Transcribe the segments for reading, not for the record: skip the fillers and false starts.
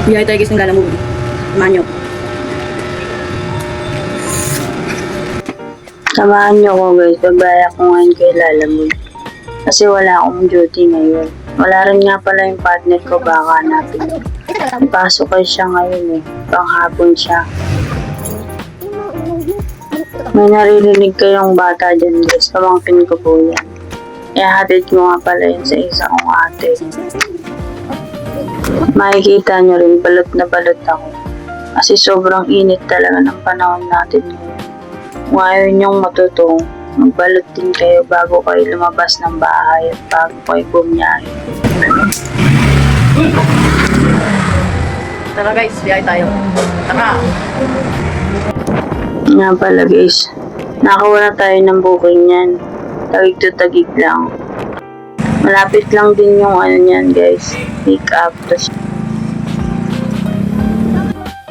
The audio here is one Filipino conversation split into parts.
Biyay tayo guys ng Lala Movie. Samahan nyo. Samahan niyo ko guys, babaya ko ngayon kay Lala Movie. Kasi wala akong duty ngayon. Wala rin nga pala yung partner ko, baka hanapin ko. Pasok kayo siya ngayon eh, panghapon siya. May naririnig kayong bata dyan guys, pamangkin ko po yan. Ihatid ko nga pala yun sa isa kong ate. Makikita nyo rin, balot na balot ako. Kasi sobrang init talaga ng panahon natin ngayon. Kung ayaw nyong matutong, magbalot din kayo bago kayo lumabas ng bahay at bago kayo bumiyahe. Tara guys, biyay tayo. Tara! Nga pala guys, nakakuha na tayo ng booking yan. Tagig to tagig lang. Malapit lang din yung ano niyan guys, pick up.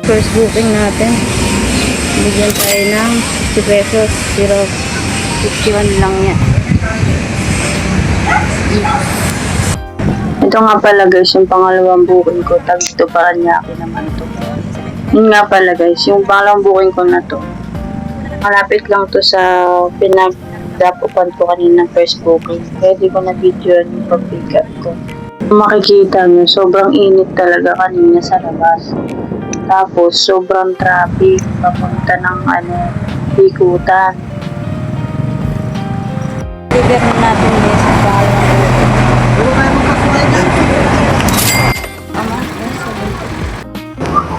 First booking natin. Bigyan tayo ng 50 pesos. 51 lang yan. Ito nga pala guys, yung pangalawang booking ko, tagig to Paranaque naman to. Yun nga pala guys, yung pangalawang booking ko na to, malapit lang to sa pinag-drop upan ko kanina first booking. Kaya di ko na video yung pag-pick up ko. Makikita nyo, sobrang init talaga kanina sa labas. Tapos, sobrang traffic papunta ng ikutan. Deliver na natin guys ang pangalawang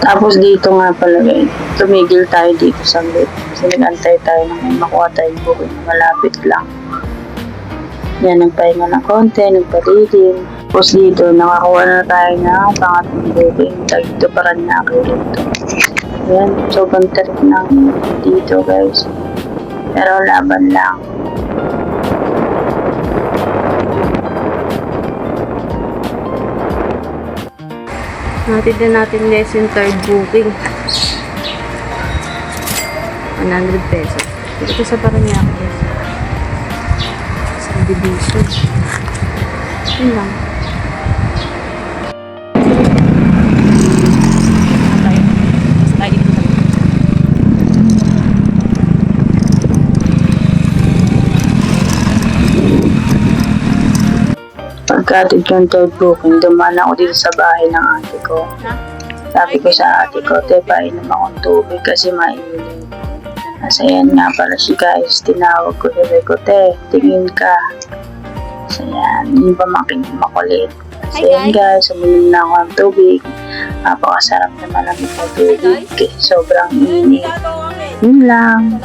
Tapos dito nga pala guys, tumigil tayo dito sa gate. Kasi nag-antay tayo na may makuha tayong booking na malapit lang. Yan, nagpahinga ng konti, nagpalilim. Tapos dito, nakakuha na tayo ng pangatlong booking. Dito Paranaque dito. Yan, sobrang tarik ng dito guys. Pero laban lang. Natid na natin guys yung third booking. 100 pesos. Ito sa Paranaque guys. Sa division. Yun lang. Pagkatid yung third booking, dumaan ako dito sa bahay ng ate ko. Sabi ko sa ate ko, te, painom akong tubig kasi mainit. Kasi yan nga pala si guys, tinawag ko, sabi ko, te, tingin ka. Kasi yan, yung pamangkin ko makulit. Kasi yan guys, uminom na ako ng tubig. Napakasarap na malamig ng tubig kasi sobrang init. Yun lang.